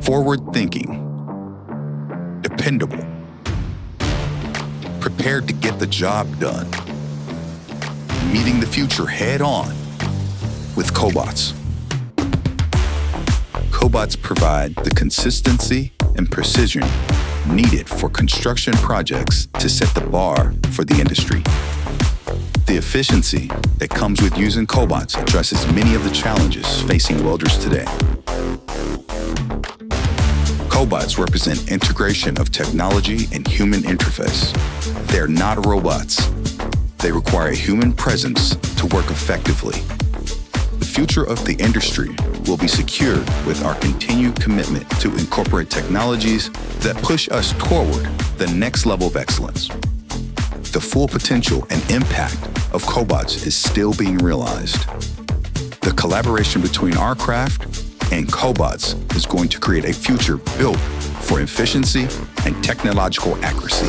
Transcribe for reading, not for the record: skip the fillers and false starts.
Forward-thinking, dependable, prepared to get the job done, meeting the future head-on with cobots. Cobots provide the consistency and precision needed for construction projects to set the bar for the industry. The efficiency that comes with using cobots addresses many of the challenges facing welders today. Cobots represent integration of technology and human interface. They're not robots. They require a human presence to work effectively. The future of the industry will be secured with our continued commitment to incorporate technologies that push us toward the next level of excellence. The full potential and impact of cobots is still being realized. The collaboration between our craft and cobots is going to create a future built for efficiency and technological accuracy.